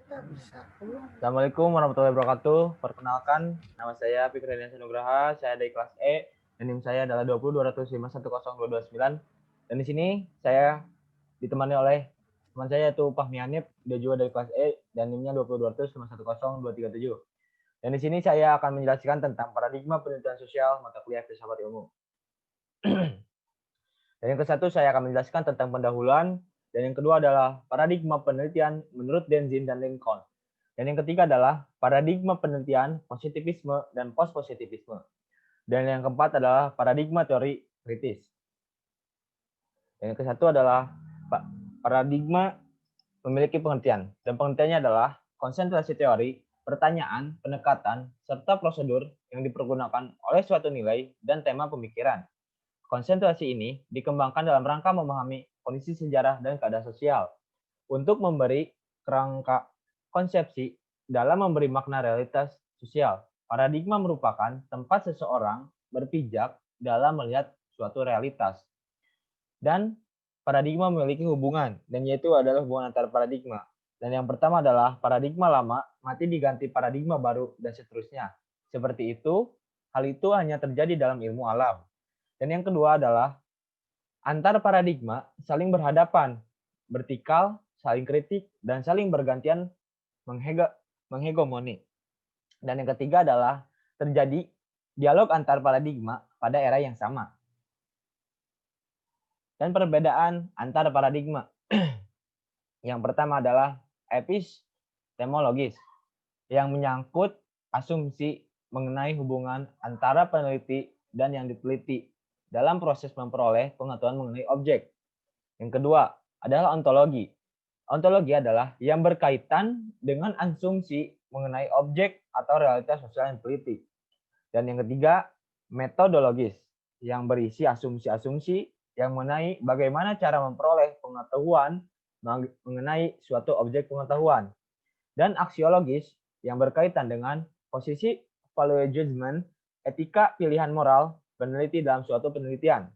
Assalamualaikum warahmatullahi wabarakatuh. Perkenalkan, nama saya Fikri Radiansyah Nugraha. Saya dari kelas E dan NIM saya adalah 20.205.10229. Dan di sini saya ditemani oleh teman saya yaitu Fahmi Hanif, dia juga dari kelas E dan NIM-nya 20.205.10237. Dan di sini saya akan menjelaskan tentang paradigma penelitian sosial mata kuliah filsafat ilmu. Dan yang ke-1 saya akan menjelaskan tentang pendahuluan, dan yang kedua adalah paradigma penelitian menurut Denzin dan Lincoln. Dan yang ketiga adalah paradigma penelitian positivisme dan post-positivisme. Dan yang keempat adalah paradigma teori kritis. Dan yang ke-1 adalah paradigma memiliki pengertian. Dan pengertiannya adalah konsentrasi teori, pertanyaan, pendekatan, serta prosedur yang dipergunakan oleh suatu nilai dan tema pemikiran. Konsentrasi ini dikembangkan dalam rangka memahami kondisi sejarah dan keadaan sosial untuk memberi kerangka konsepsi dalam memberi makna realitas sosial. Paradigma merupakan tempat seseorang berpijak dalam melihat suatu realitas. Dan paradigma memiliki hubungan, dan yaitu adalah hubungan antar paradigma. Dan yang pertama adalah paradigma lama mati diganti paradigma baru dan seterusnya. Seperti itu, hal itu hanya terjadi dalam ilmu alam. Dan yang kedua adalah antar paradigma saling berhadapan, vertikal, saling kritik, dan saling bergantian menghegemoni. Dan yang ketiga adalah terjadi dialog antar paradigma pada era yang sama. Dan perbedaan antar paradigma. Yang pertama adalah epistemologis, yang menyangkut asumsi mengenai hubungan antara peneliti dan yang diteliti dalam proses memperoleh pengetahuan mengenai objek. Yang kedua adalah ontologi. Ontologi adalah yang berkaitan dengan asumsi mengenai objek atau realitas sosial yang diteliti. Dan yang ketiga, metodologis, yang berisi asumsi-asumsi yang mengenai bagaimana cara memperoleh pengetahuan mengenai suatu objek pengetahuan. Dan aksiologis, yang berkaitan dengan posisi value judgment, etika pilihan moral peneliti dalam suatu penelitian.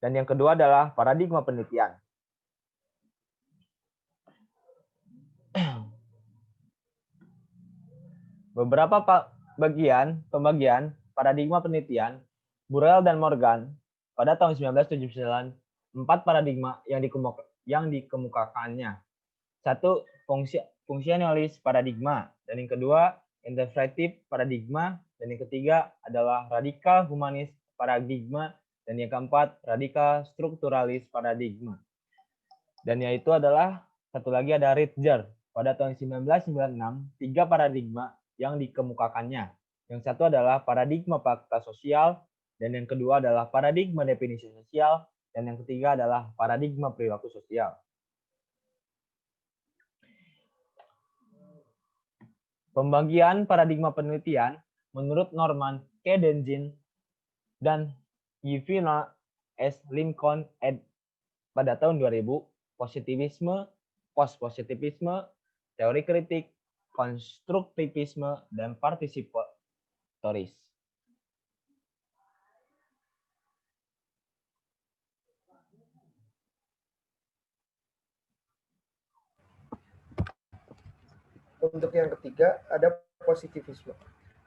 Dan yang kedua adalah paradigma penelitian. Beberapa pembagian paradigma penelitian, Burrell dan Morgan pada tahun 1979, 4 paradigma yang dikemukakannya. Satu, fungsionalis paradigma, dan yang kedua, interpretive paradigma, dan yang ketiga adalah radikal humanis paradigma, dan yang keempat, radikal strukturalis paradigma. Dan yaitu adalah, satu lagi ada Ritzer pada tahun 1996, 3 paradigma yang dikemukakannya. Yang satu adalah paradigma fakta sosial, dan yang kedua adalah paradigma definisi sosial, dan yang ketiga adalah paradigma perilaku sosial. Pembagian paradigma penelitian menurut Norman K. Denzin dan Yvonne S. Lincoln ed. pada tahun 2000, positivisme, post-positivisme, teori kritik, konstruktivisme, dan partisipatoris. Untuk yang ketiga, ada positivisme.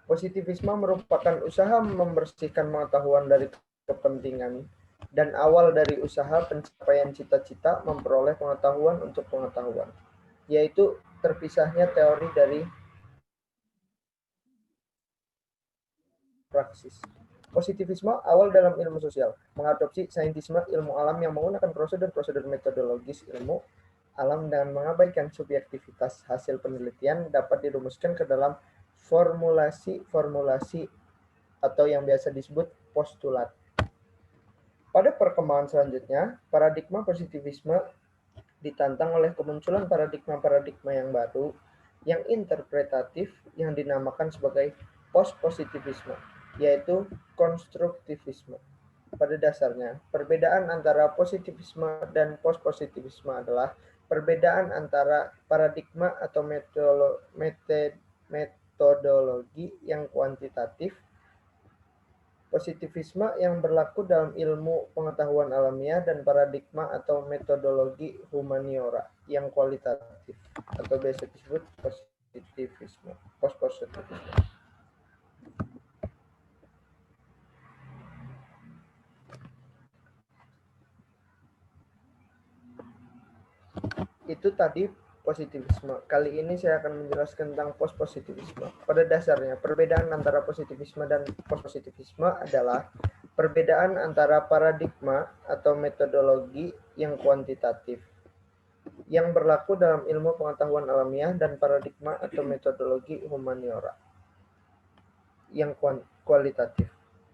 Positivisme merupakan usaha membersihkan pengetahuan dari kepentingan dan awal dari usaha pencapaian cita-cita memperoleh pengetahuan untuk pengetahuan, yaitu terpisahnya teori dari praksis. Positivisme awal dalam ilmu sosial, mengadopsi saintisme ilmu alam yang menggunakan prosedur-prosedur metodologis ilmu alam dan mengabaikan subjektivitas hasil penelitian dapat dirumuskan ke dalam formulasi-formulasi atau yang biasa disebut postulat. Pada perkembangan selanjutnya, paradigma positivisme ditantang oleh kemunculan paradigma-paradigma yang baru, yang interpretatif, yang dinamakan sebagai post-positivisme, yaitu konstruktivisme. Pada dasarnya, perbedaan antara positivisme dan post-positivisme adalah perbedaan antara paradigma atau metodologi yang kuantitatif Positivisme yang berlaku dalam ilmu pengetahuan alamiah dan paradigma atau metodologi humaniora yang kualitatif atau biasa disebut positivisme, post-positivisme. Itu tadi positivisme. Kali ini saya akan menjelaskan tentang post-positivisme. Pada dasarnya, perbedaan antara positivisme dan post-positivisme adalah perbedaan antara paradigma atau metodologi yang kuantitatif yang berlaku dalam ilmu pengetahuan alamiah dan paradigma atau metodologi humaniora yang kualitatif.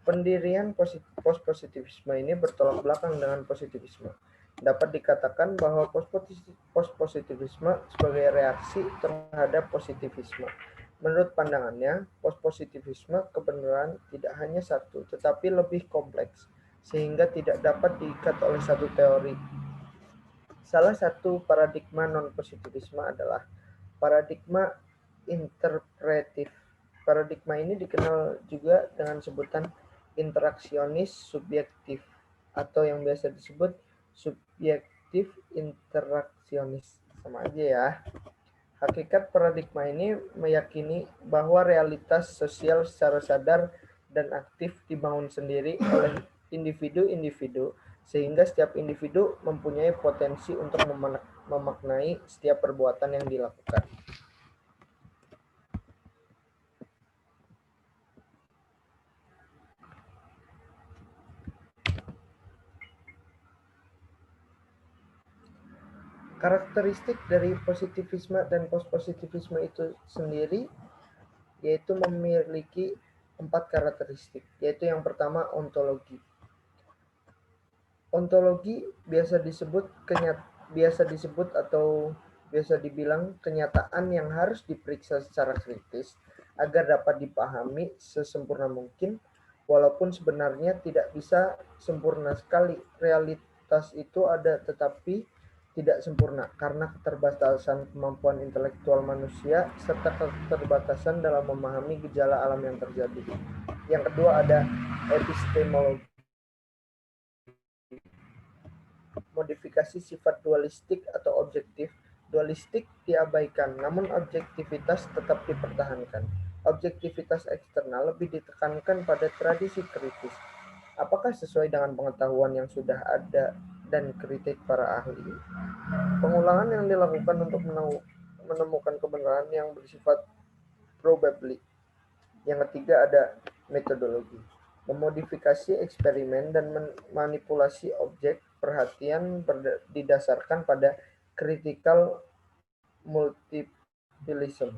Pendirian post-positivisme ini bertolak belakang dengan positivisme. Dapat dikatakan bahwa post-positivisme sebagai reaksi terhadap positivisme. Menurut pandangannya, post-positivisme kebenaran tidak hanya satu, tetapi lebih kompleks, sehingga tidak dapat diikat oleh satu teori. Salah satu paradigma non-positivisme adalah paradigma interpretif. Paradigma ini dikenal juga dengan sebutan interaksionis subjektif atau yang biasa disebut subjektif interaksionis. Sama aja ya. Hakikat paradigma ini meyakini bahwa realitas sosial secara sadar dan aktif dibangun sendiri oleh individu-individu, sehingga setiap individu mempunyai potensi untuk memaknai setiap perbuatan yang dilakukan. Karakteristik dari positivisme dan post-positivisme itu sendiri yaitu memiliki 4 karakteristik, yaitu yang pertama ontologi. Ontologi biasa disebut atau biasa dibilang kenyataan yang harus diperiksa secara kritis agar dapat dipahami sesempurna mungkin, walaupun sebenarnya tidak bisa sempurna sekali. Realitas itu ada tetapi tidak sempurna karena keterbatasan kemampuan intelektual manusia serta keterbatasan dalam memahami gejala alam yang terjadi. Yang kedua ada epistemologi. Modifikasi sifat dualistik atau objektif. Dualistik diabaikan, namun objektivitas tetap dipertahankan. Objektivitas eksternal lebih ditekankan pada tradisi kritis. Apakah sesuai dengan pengetahuan yang sudah ada dan kritik para ahli? Pengulangan yang dilakukan untuk menemukan kebenaran yang bersifat probably. Yang ketiga ada metodologi. Memodifikasi eksperimen dan manipulasi objek perhatian didasarkan pada critical multiplicism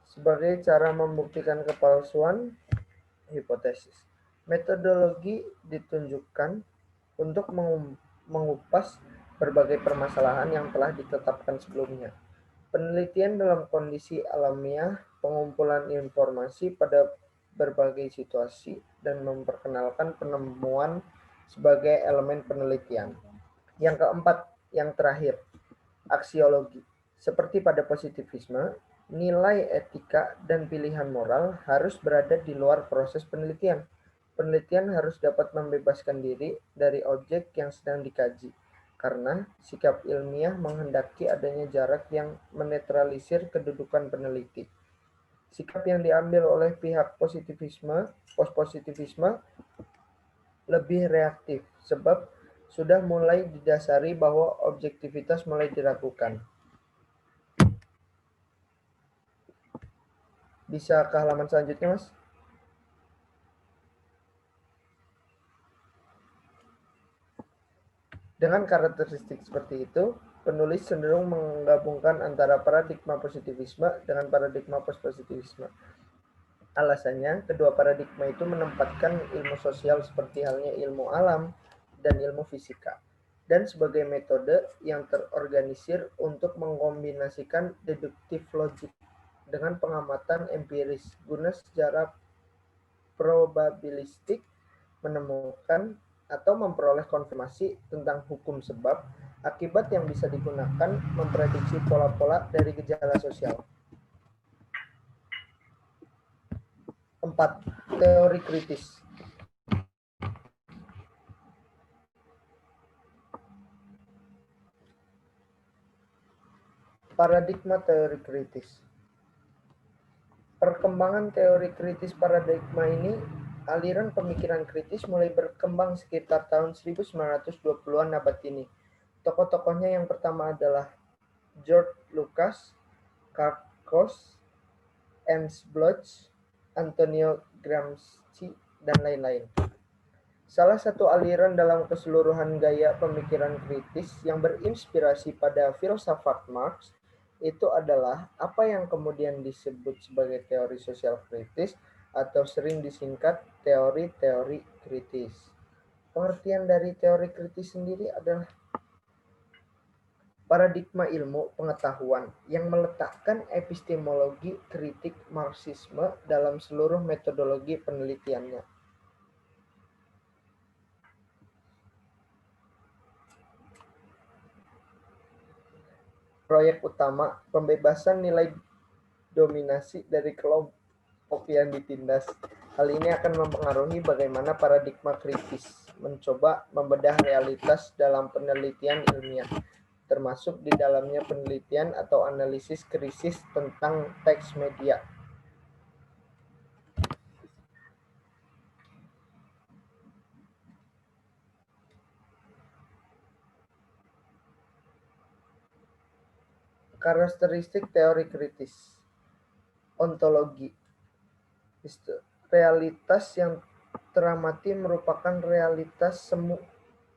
sebagai cara membuktikan kepalsuan hipotesis. Metodologi ditunjukkan untuk mengupas berbagai permasalahan yang telah ditetapkan sebelumnya. Penelitian dalam kondisi alamiah, pengumpulan informasi pada berbagai situasi, dan memperkenalkan penemuan sebagai elemen penelitian. Yang keempat, yang terakhir, aksiologi. Seperti pada positivisme, nilai etika dan pilihan moral harus berada di luar proses penelitian. Penelitian harus dapat membebaskan diri dari objek yang sedang dikaji, karena sikap ilmiah menghendaki adanya jarak yang menetralisir kedudukan peneliti. Sikap yang diambil oleh pihak positivisme, post-positivisme, lebih reaktif, sebab sudah mulai didasari bahwa objektivitas mulai diragukan. Bisa ke halaman selanjutnya, Mas? Dengan karakteristik seperti itu, penulis cenderung menggabungkan antara paradigma positivisme dengan paradigma post-positivisme. Alasannya, kedua paradigma itu menempatkan ilmu sosial seperti halnya ilmu alam dan ilmu fisika, dan sebagai metode yang terorganisir untuk mengkombinasikan deduktif logik dengan pengamatan empiris guna secara probabilistik menemukan atau memperoleh konfirmasi tentang hukum sebab akibat yang bisa digunakan memprediksi pola-pola dari gejala sosial. 4. Teori kritis. Paradigma teori kritis. Perkembangan teori kritis paradigma ini, aliran pemikiran kritis mulai berkembang sekitar tahun 1920-an abad ini. Tokoh-tokohnya yang pertama adalah George Lucas, Karl Kraus, Ernst Bloch, Antonio Gramsci, dan lain-lain. Salah satu aliran dalam keseluruhan gaya pemikiran kritis yang berinspirasi pada filsafat Marx itu adalah apa yang kemudian disebut sebagai teori sosial kritis atau sering disingkat teori-teori kritis. Pengertian dari teori kritis sendiri adalah paradigma ilmu pengetahuan yang meletakkan epistemologi kritik Marxisme dalam seluruh metodologi penelitiannya. Proyek utama, pembebasan nilai dominasi dari kelompok yang ditindas. Hal ini akan mempengaruhi bagaimana paradigma kritis mencoba membedah realitas dalam penelitian ilmiah, termasuk di dalamnya penelitian atau analisis krisis tentang teks media. Karakteristik teori kritis. Ontologi. Realitas yang teramati merupakan realitas semu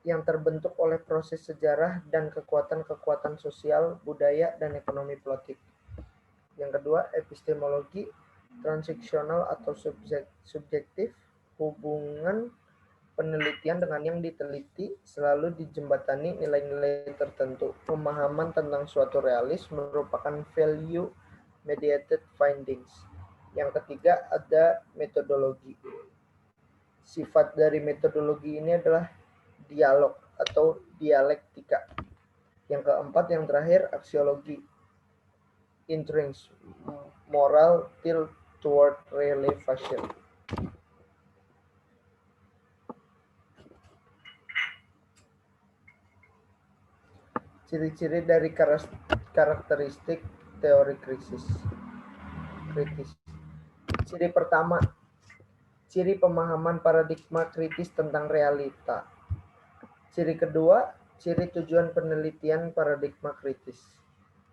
yang terbentuk oleh proses sejarah dan kekuatan-kekuatan sosial, budaya, dan ekonomi politik. Yang kedua, epistemologi transaksional atau subjektif, hubungan penelitian dengan yang diteliti selalu dijembatani nilai-nilai tertentu. Pemahaman tentang suatu realis merupakan value mediated findings. Yang ketiga ada metodologi. Sifat dari metodologi ini adalah dialog atau dialektika. Yang keempat, yang terakhir, aksiologi. Intrinsic moral tilt toward relevation. Ciri-ciri dari karakteristik teori kritis. Ciri pertama, ciri pemahaman paradigma kritis tentang realita. Ciri kedua, ciri tujuan penelitian paradigma kritis.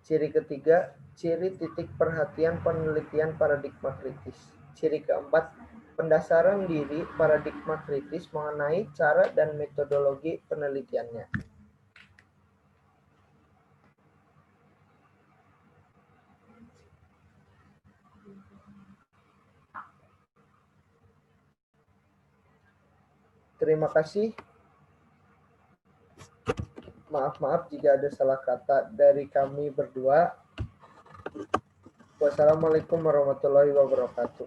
Ciri ketiga, ciri titik perhatian penelitian paradigma kritis. Ciri keempat, pendasaran diri paradigma kritis mengenai cara dan metodologi penelitiannya. Terima kasih. Maaf jika ada salah kata dari kami berdua. Wassalamualaikum warahmatullahi wabarakatuh.